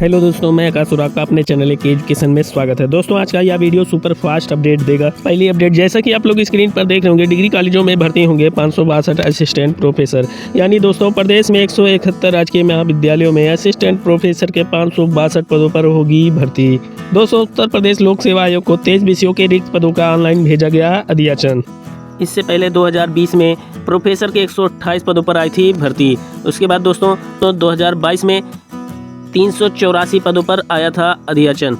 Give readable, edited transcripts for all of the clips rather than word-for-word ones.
Hello दोस्तों, मैं आकाश उराव का अपने चैनल के एजुकेशन में स्वागत है। दोस्तों, आज का यह वीडियो सुपर फास्ट अपडेट देगा। पहली अपडेट, जैसा कि आप लोग स्क्रीन पर देख रहे होंगे, डिग्री कॉलेजों में भर्ती होंगे 562 असिस्टेंट प्रोफेसर। यानी दोस्तों, प्रदेश में 171 राजकीय महाविद्यालयों में असिस्टेंट प्रोफेसर के 562 पदों पर होगी भर्ती। दोस्तों, उत्तर प्रदेश लोक सेवा आयोग को 23 विषयों के रिक्त पदों का ऑनलाइन भेजा गया अधियाचन। इससे पहले 2020 में प्रोफेसर के 128 पदों पर आई थी भर्ती। उसके बाद दोस्तों 2022 में 384 पदों पर आया था अधियाचन।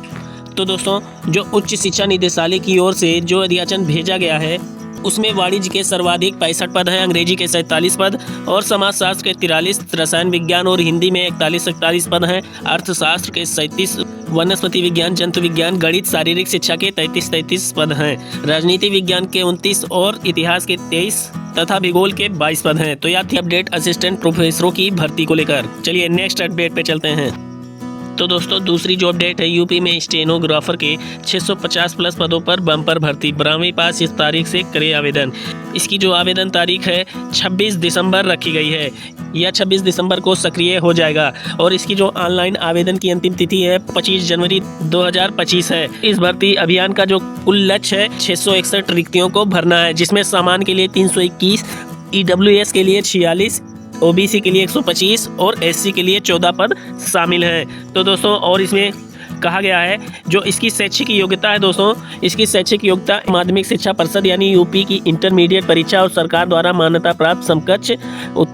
तो दोस्तों, जो उच्च शिक्षा निदेशालय की ओर से जो अधियाचन भेजा गया है उसमें वाणिज्य के सर्वाधिक 65 पद हैं, अंग्रेजी के 47 पद और समाजशास्त्र के 43, रसायन विज्ञान और हिंदी में 41 पद हैं, अर्थशास्त्र के 37, वनस्पति विज्ञान, जंतु विज्ञान, गणित, शारीरिक शिक्षा के 33 पद हैं, राजनीति विज्ञान के 29 और इतिहास के 23 तथा भूगोल के 22 पद हैं। तो यह थी अपडेट असिस्टेंट प्रोफेसरों की भर्ती को लेकर। चलिए नेक्स्ट अपडेट पे चलते हैं। तो दोस्तों, दूसरी जो अपडेट है, यूपी में स्टेनोग्राफर के 650 प्लस पदों पर बम्पर भर्ती। 12वीं पास इस तारीख से करे आवेदन। इसकी जो आवेदन तारीख है 26 दिसंबर रखी गई है। यह 26 दिसंबर को सक्रिय हो जाएगा और इसकी जो ऑनलाइन आवेदन की अंतिम तिथि है 25 जनवरी 2025 है। इस भर्ती अभियान का जो कुल लक्ष्य है 661 रिक्तियों को भरना है, जिसमें सामान्य के लिए 321, EWS के लिए 46, OBC के लिए 125 और SC के लिए 14 पद शामिल हैं। तो दोस्तों, और इसमें कहा गया है जो इसकी शैक्षिक योग्यता है दोस्तों, इसकी शैक्षिक योग्यता माध्यमिक शिक्षा परिषद यानी यूपी की इंटरमीडिएट परीक्षा और सरकार द्वारा मान्यता प्राप्त समकक्ष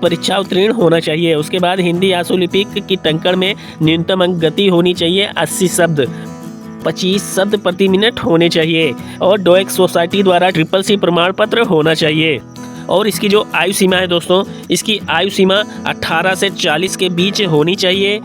परीक्षा उत्तीर्ण होना चाहिए। उसके बाद हिंदी आशुलिपिक की टंकण में न्यूनतम अंक गति होनी चाहिए 80 शब्द, 25 शब्द प्रति मिनट होने चाहिए और डोएक सोसाइटी द्वारा CCC प्रमाण पत्र होना चाहिए। और इसकी जो आयु सीमा है दोस्तों, इसकी आयु सीमा 18 से 40 के बीच होनी चाहिए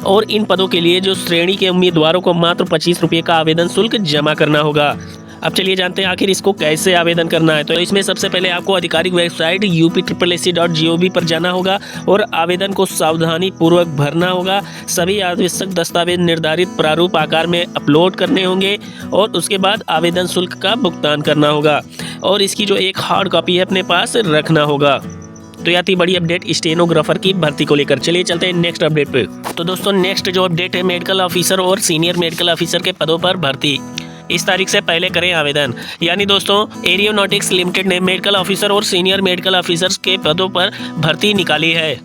और इन पदों के लिए जो श्रेणी के उम्मीदवारों को मात्र 25 रुपये का आवेदन शुल्क जमा करना होगा। अब चलिए जानते हैं आखिर इसको कैसे आवेदन करना है। तो इसमें सबसे पहले आपको आधिकारिक वेबसाइट upsssc.gov पर जाना होगा और आवेदन को सावधानी पूर्वक भरना होगा। सभी आवश्यक दस्तावेज निर्धारित प्रारूप आकार में अपलोड करने होंगे और उसके बाद आवेदन शुल्क का भुगतान करना होगा और इसकी जो एक हार्ड कॉपी है अपने पास रखना होगा। तो यह थी बड़ी अपडेट स्टेनोग्राफर की भर्ती को लेकर। चलिए चलते हैं नेक्स्ट अपडेट पे। तो दोस्तों, नेक्स्ट जो अपडेट है, मेडिकल ऑफिसर और सीनियर मेडिकल ऑफिसर के पदों पर भर्ती। इस तारीख से पहले करें आवेदन। यानी दोस्तों, एरियोनॉटिक्स लिमिटेड ने मेडिकल ऑफिसर और सीनियर मेडिकल ऑफिसर्स के पदों पर भर्ती निकाली है।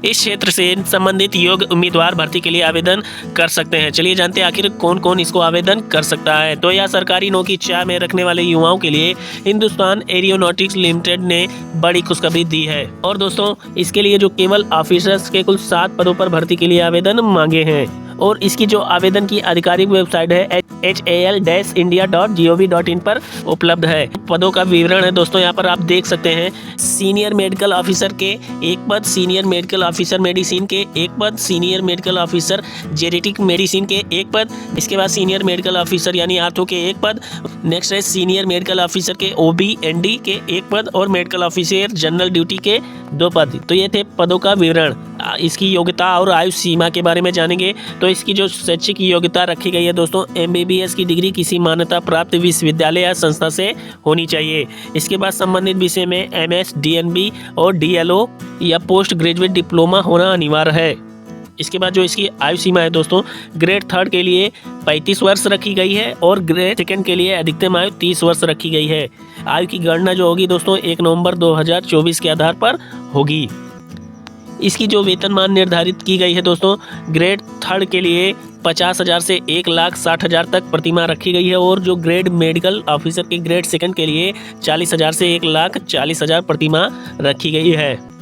इस क्षेत्र से संबंधित योग्य उम्मीदवार भर्ती के लिए आवेदन कर सकते हैं। चलिए जानते हैं आखिर कौन कौन इसको आवेदन कर सकता है। तो यह सरकारी नौकरी चाह में रखने वाले युवाओं के लिए हिंदुस्तान एरियोनॉटिक्स लिमिटेड ने बड़ी खुशखबरी दी है। और दोस्तों, इसके लिए जो केवल ऑफिसर्स के कुल 7 पदों पर भर्ती के लिए आवेदन मांगे हैं और इसकी जो आवेदन की आधिकारिक वेबसाइट है hal-india.gov.in पर उपलब्ध है। पदों का विवरण है दोस्तों, यहाँ पर आप देख सकते हैं। सीनियर मेडिकल ऑफिसर के 1 पद, सीनियर मेडिकल ऑफिसर मेडिसिन के 1 पद, senior medical officer genetic medicine के 1 पद, इसके बाद सीनियर मेडिकल ऑफिसर यानी आर्थो के 1 पद, नेक्स्ट है सीनियर मेडिकल ऑफिसर के OB/ND के 1 पद और मेडिकल ऑफिसर जनरल ड्यूटी के 2 पद। तो ये थे पदों का विवरण। इसकी योग्यता और आयु सीमा के बारे में जानेंगे। तो इसकी जो शैक्षिक योग्यता रखी गई है दोस्तों, MBBS की डिग्री किसी मान्यता प्राप्त विश्वविद्यालय या संस्था से होनी चाहिए। इसके बाद संबंधित विषय में MS, DNB और DLO या पोस्ट ग्रेजुएट डिप्लोमा होना अनिवार्य है। इसके बाद जो इसकी आयु सीमा है दोस्तों, ग्रेड 3 के लिए 35 वर्ष रखी गई है और ग्रेड 2 के लिए अधिकतम आयु 30 वर्ष रखी गई है। आयु की गणना जो होगी दोस्तों 1 नवंबर 2024 के आधार पर होगी। इसकी जो वेतनमान निर्धारित की गई है दोस्तों, ग्रेड 3 के लिए 50,000 से 1,60,000 तक प्रतिमाह रखी गई है और जो ग्रेड मेडिकल ऑफिसर के ग्रेड 2 के लिए 40,000 से 1,40,000 प्रतिमाह रखी गई है।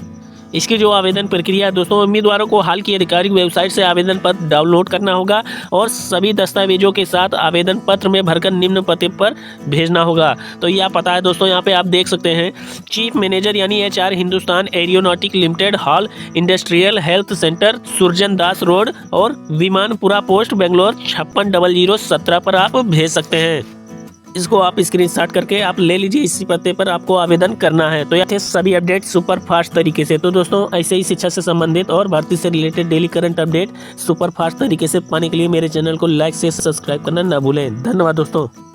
इसकी जो आवेदन प्रक्रिया है दोस्तों, उम्मीदवारों को हाल की आधिकारिक वेबसाइट से आवेदन पत्र डाउनलोड करना होगा और सभी दस्तावेजों के साथ आवेदन पत्र में भरकर निम्न पते पर भेजना होगा। तो यह पता है दोस्तों, यहाँ पे आप देख सकते हैं। चीफ मैनेजर यानी HR, Hindustan aeronautic limited, HAL industrial health centre, Surjan Das road और विमानपुरा पोस्ट, बेंगलोर 560017 पर आप भेज सकते हैं। इसको आप स्क्रीनशॉट करके आप ले लीजिए। इसी पते पर आपको आवेदन करना है। तो ये थे सभी अपडेट सुपर फास्ट तरीके से। तो दोस्तों, ऐसे ही शिक्षा से संबंधित और भर्ती से related daily current update super fast तरीके से पाने के लिए मेरे चैनल को लाइक से सब्सक्राइब करना ना भूलें। धन्यवाद दोस्तों।